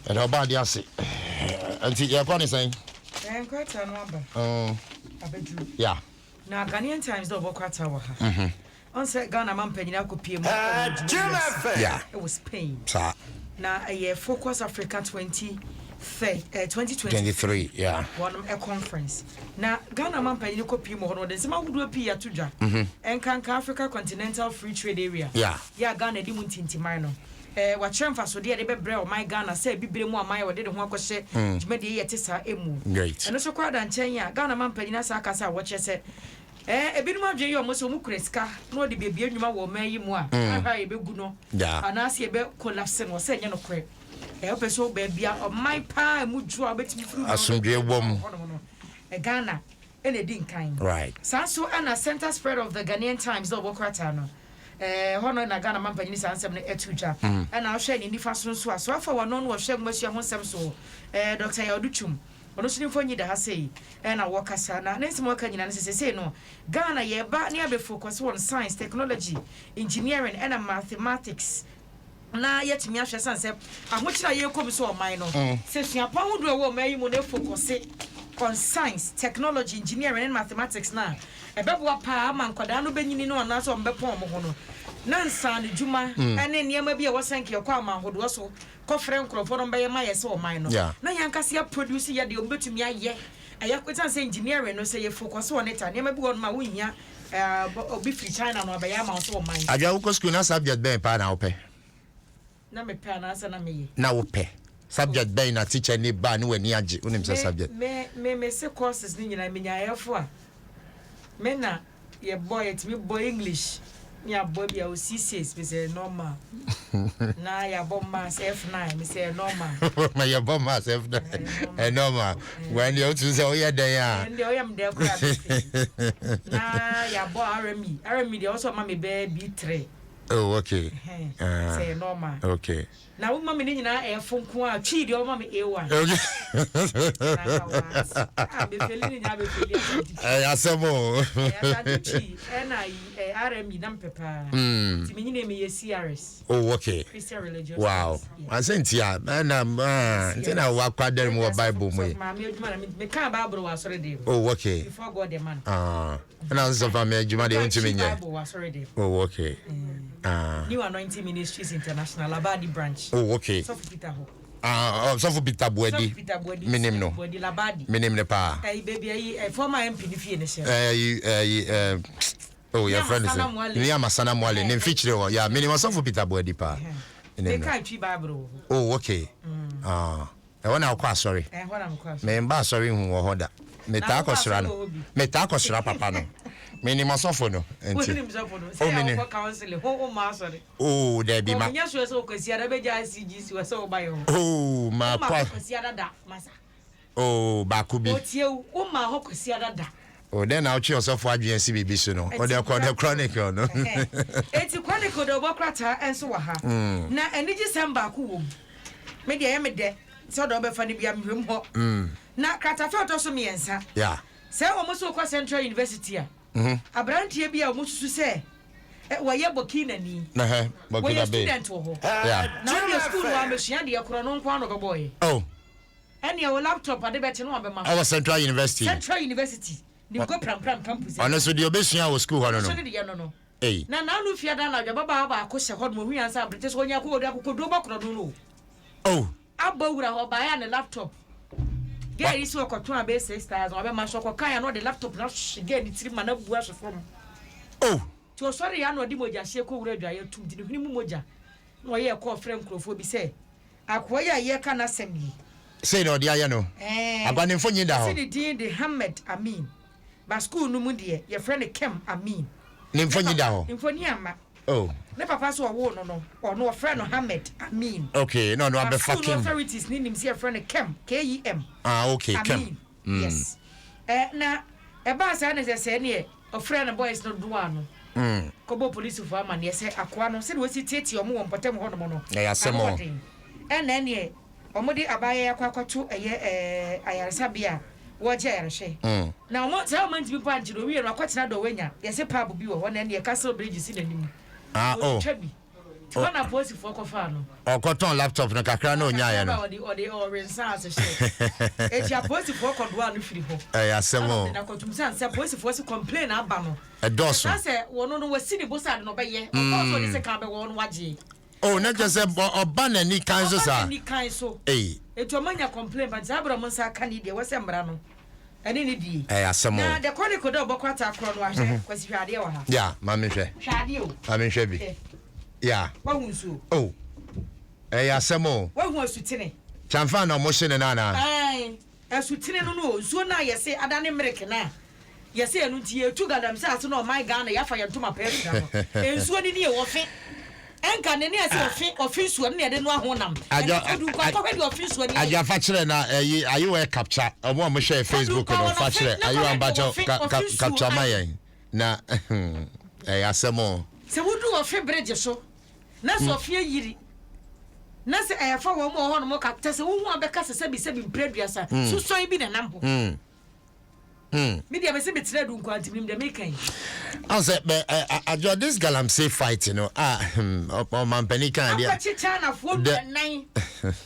And about the assay. Until you're going to say, quite a number. Yeah. Now, Ghanaian Times don't work out our on set Ghana man penny I could pay more. Yeah. It was Spain. Now, a year Focus Africa 2023. Yeah. One a conference. Now, Ghana man penny could pay more than some would appear to Jack. And can Africa Continental Free Trade Area. Yeah. Yeah, Ghana didn't Timano. What Tremfa so dear, the bread my Ghana say, be more my or didn't want to say, Jimmy Yetisa emu. Great. And also quite and Chenya, Ghana man penny Sakasa, what you said. A bit more Jay almost Mukreska, no the baby you will marry more. I be good no. Yeah. And I see about collapsing or saying no crap. Help us so baby of my pa would draw a bit through as some dear woman. A Ghana, and a ding kind. Right. Sanso and a center spread of the Ghanaian Times, the Wokratano. Honor na Ghana man penny and 7 etuja. And I'll share in the fashion so for one non was sharing Monsieur Honsemso, Dr. Yoduchum. Ono sini fonyi da hasei na wakasa na nesi mwaka nyina nese say no Ghana ye ba ne be focus on science, technology, engineering and mathematics na yetimi ahwe sanse ahochira ye kom so oman no se suapa hodo e wo mayi mu na focus on science, technology, engineering and mathematics na ebebo pa ama nkoda no benyini no na so mbepon mo ho no na nsan djuma ene niam bia wo sanke kwa ama hodo so kofre nkrofo no be ma yese oman no na yankase ya produce ya de obetumi aye ayakweta say engineering no say ye focus on it niam bi won ma wunya obi free China no be ya ma so oman aja wo school na subject ben pa na ope na me pa na asa na me na ope subject ben na teacher ni ba ni wani age unim say subject me say courses ni nyina me nya ayefo a me na ye boy it me boy English ya boy bia o C6 me say normal na ya bomb mass F9 me say normal ma ya bomb mass F9 normal when you to say oya den ya and oya me dey kura na ya boy RME dey also ma me be B3. Oh, okay. Say normal. Okay. Now, mamma, you know, a phone call, cheat your mammy A1. I'll be feeling I said more. And I RME Nampepa. To me, name me a CRS. Oh, okay. Christian religious. Wow. I sent ya, and I'm walk quite there more Bible. Me can't Bible was already. Oh, okay. Before God, the man. And I was of a major money into me. Bible was already. Oh, okay. New Anointing Ministries International, Labadi branch. Oh, okay. So for Peter Ho. So for Peter Bwedi. Minim no. Bwedi Labadi. Minim ne pa. Baby, former MP the Fiennes. Oh, your friend is Liam Masana Mwale. Name feature. Yeah, minimum so for Peter Bwedi pa. They can't treat Bible. Oh, okay. I want to quite sorry. Me mba sorry who hoda. Me ta kosra papa no. Minimum so for no. Oh, there be my. Oh, my pa. Oh, Bakubi. Oh, then I'll choose yourself for GNCB soon. Or they'll call the Chronicle, no? It's a Chronicle of Bokrata and so ha. Now, and it is some Baku. Maybe I am a dead. So don't be funny be a room. Now, Crata felt also me answer. Yeah. Say almost across Central University. A brand here be a much to say. Why you Burkina ni? Burkina student. Yeah. Now your school one she and your chronon one of a boy. Oh. And your laptop at the better no be our Central University. Central University. You go pram campus. Honestly, the obesity our school, I don't know. Hey. Now no fear than your baba ko se hod mo hu ansa British when you go there ko do bakro no. Oh. Abawura ho buy an laptop. Get is so ko tun be 6,000 obe ma so ko kan ya no the laptop na get the 3 man na bua so from. Oh. To sorry ya no di moja she ko wura dwa ya tum di huni mu moja. No ye ko friend krofo bi say akoya ye kana semi. Say no dia ya no. Abane mfonyi da ho. See the din the Ahmed Amin. Ba school no mu de your friend Kem Amin. Ne mfonyi da ho. Mfonyi ama. Oh. Ne papa so wo no or no friend Ahmed Amin. Okay, no I'm fucking authorities need him see a friend Kem KEM. Okay, Kem. Yes. Na e ba say na say ne a friend boys no do ano. Kobo police for am na say akwa no say we sit tie omo won potem ho no mo no. Ya asemo. En na ne omo di abaye akwakoto ayaresa bia wo je ayarehwe. Na omo say omo ntibi pa nti do wi no akwatena do wanya. Ye say pub bi wo ho na ne Castle Bridge si nanim. Oh. Wana posi for kofano. O koton laptop no kakra no nya ye no. O de rensanse she. E ti aposi for kodwa no firi ho. Asemo. Na kotumsa se posi for se complain aba no. E doso. Na se wono no wasi ni bosa no be ye. O so ni se ka be wono waje. Oh, na just say oba na ni kan so sa. Ni kan so. Eh. E to manya complain but zabra mo sa ka ni de wase mbra no. Eni ni di. Asemo. Na de chronicle de obokwata akro no ahwe kwasi hwade wa ha. Yeah, mami hwe. Hwade o. Mami hwe bi. Yeah. Wahunsu. Oh. Asemo. Wahu asutene. Chamfa na mo hye na na. Ai. Asutene no no nsuo na yese adane mreke na. Yese enu tie tu gadam se aso no my Ghana ya fa yentoma pɛfra no. Nsuo ni ne wo fe. Enka ne ne ase ofi nsuo ne de no ahonam. Aja fa kire na ayi we capture omo mo share Facebook no fa kire ayi amba capture mayen na asemo. Se wudu ofi bridge so. Na Sofia yiri. Na se fa wo mo ho no mo ka tese wo hu abeka se bi mpreduasa. So so bi na nambo. Media be se betre du nkwanti nim de mekan. I say ajo this galamsey fight you know man panican dia. Achi China fo nan.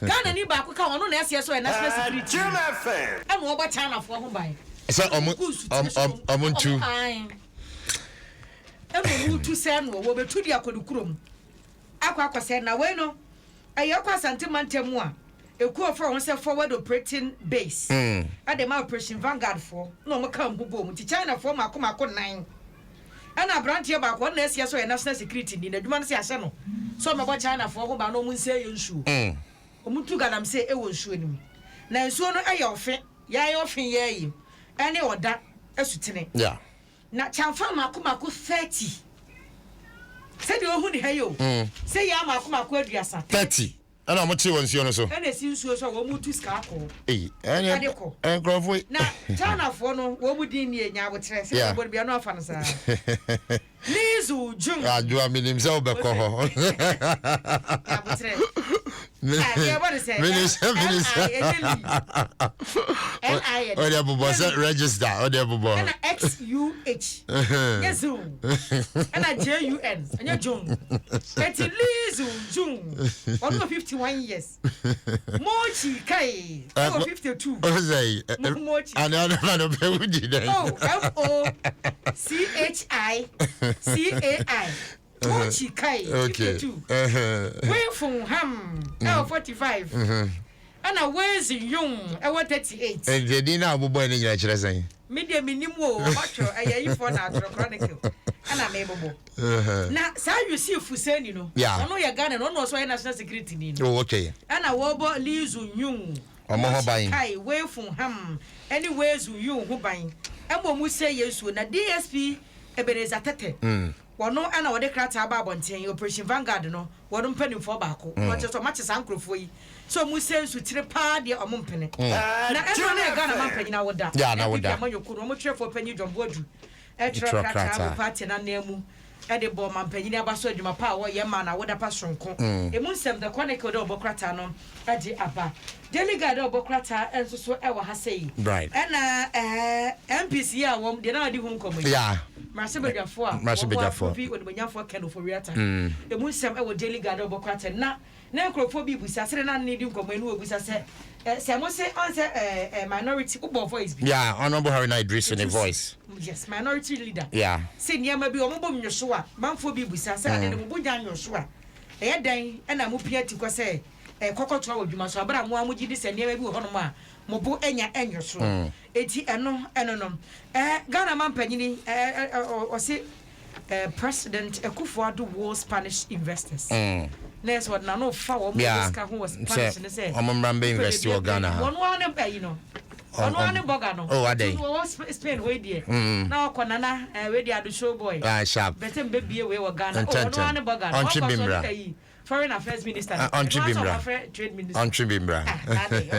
Ghana ni ba ko ka wono na ese so e national security. Am wo ba China fo ho bai. Say omuntu. Emu tu se no wo betu dia kodukurom. Akwa se na we no. Ayakwa asante mantemu a ekuo for won say forward operating base. Adema operation Vanguard for no mo kan bubo mu ti China for makoma nan. Ana branch here ba ko na ese so national security ni na dwuma no se ase no. So me bo China for ho ba no mu nse yensu. Omuntu gadam se e wo nsuo ni. Na nsuo no aye ofe, ya ye ofe ye yi. Ene oda asutene. Yeah. Na chamfa makoma 30. Se de ohu ni hayo. Se ya makoma aduasa. 30. Ana mo chi wonsuo no so. Ene si nsuo so wo mu tu ska akọ. Ene enkrofo. Na China for no wo mu din ni enya abotre se bo bia no afa no sa. Lizu jun. Adua minim se obekọ ho. Abotre. Minister. Ode bubo se register. Ode bubo. Ana XUH. Yezu. Ana JUN. Anya jun. Eti Lizu jun. 51 years. Mochi kai. 52. O say. Mochi. Ana no be wudi dey. MOCHICAI. Mochi kai. 52. We from ham. 45. Ana where's young? 38. And the dinner abubo ni nyina kire san. Media minimum watch ayi for na chronicle. Ana mebobo. Na sa you see Fuseni no. Ono ya Ghana no so national security ni no. Oh okay. Ana wobo Lizu Nyung. Omo ho ban. Kai we from ham. Anyways you ho ban. Emo mu say yesu na DSP Ebeneza Tete. Wono ana wode krata aba abonten Operation Vanguard no. Wono mpanimfo baako. Wote so match sankrofo yi. So mu say su tire pa de omo mpene. Na eno na Ghana man panyina woda. Ya na woda. Amanyokuru omo twefo panyi Dwomboadu. Etro krata party na nemu. Ede bo man panyina abaso adwuma pa wo ye ma na woda pa sonko. Emu nsem the chronicle de obokrata no ade aba. Delegate obokrata enso so e wa ha sei. Right. Ena MPC a wom de na adi hu nkomo. Yeah. Marshebejafo a. Marshebejafo. Bi odimanyafo keno for riata. Emu nsem e wo delegate obokrata na enkrofo bi busa sere na ne di nkomo enu obusa se mo se on se minority ubo voice bi. Yeah, Honorable Haruna Idris in a voice. Yes, minority leader. Yeah. Se niam bi omo bom nyoso a manfo bi busa se ade mo bunya nyoso a. E dan e na mo pia ti ko se kokoto a odwuma so abra mo amugidi se niam bi wo hono ma mo bo enya enyoso. Eti eno no. Ghana man panyini o se President Akufo-Addo wars Spanish investors. Next what na no fa wo Moscow who was Spanish ne say. Omamrambe invest wo Ghana. One you know. One boga no. Oh ade. Spain we die. Na okona na we die ado show boy. Ah sharp. Betem baby we wo Ghana. One boga no. Onchibimbra. Foreign Affairs Minister. Onchibimbra. Trade Minister. Onchibimbra.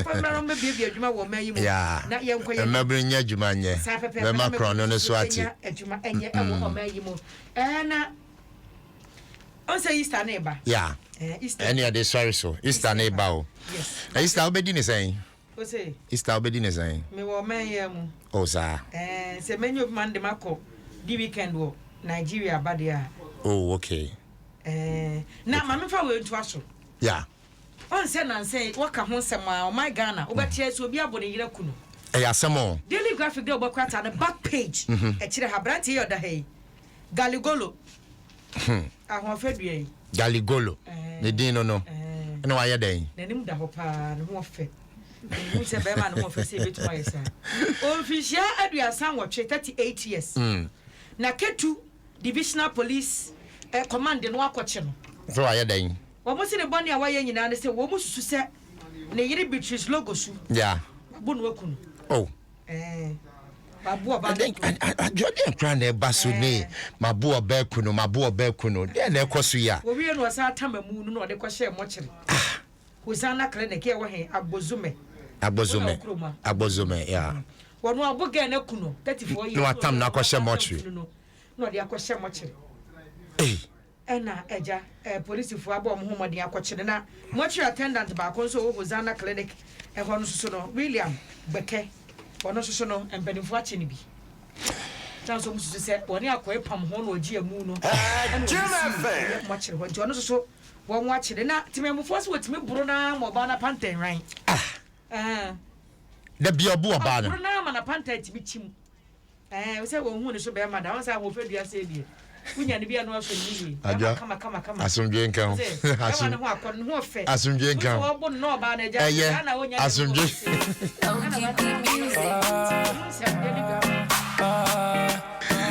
Okona baby adwuma wo mayi mu. Na ye nkoye. Mabri nya adwuma nye. Be Macron no so ati. Adwuma enye e wo mayi mu. Na on say Easter neighbor. Yeah. Easter. Any of the sorry so. Easter neighbor. Yes. Easter obedi ni saying. O say. Easter obedi ni saying. Me wo man ye mu. Oh sir. Say many of man de mako di weekend wo Nigeria badia. Oh okay. na mama fa we ntu aso yeah on say na say waka ho nsem a my Ghana obetia so obi abone yire kuno asemo Daily Graphic dey obokwata na back page e kire ha branti yoda hey Galigolo ahofedue Galigolo ne din no na wa ye den na nim da ho pa na ho fe mu se be ma na ho fe se betu wa yesa official aduasan wotwe 38 years na Ketu divisional police command no akoche no so wa ye den wo mo se ne bone a wa ye nyina ne se wo mo susu se ne yiri Beatrice logo su yeah bunu wakunu oh mabu oba jodi ekra na baso ne mabu oba kuno de na ekoso ya wo wie no asa tamamu no de ko hye mochire hosana clinic e wo he Agbozome yeah wono aboga na kuno 34 years no atam na ko hye mochire no de akọ hye mochire ena eja police fu abo mo homodin akọchire na mochire attendant ba ko so wo hosana clinic e ho no so no William Beke wono so no empanifo ache ne bi tanso musu se woni akoe pam ho no ogie mu no mochire ho wono so won achire na timemufo so wetimi buru na mo ba na panten ran da bi obu oba no buru na ma na panten timi chim we say won hu ne so be ma da won say ho fedua se bi kunya ne bia no aso ni kama asumdwe nkan asumdwe nkan wo bo no ba na ja na wonya asumdwe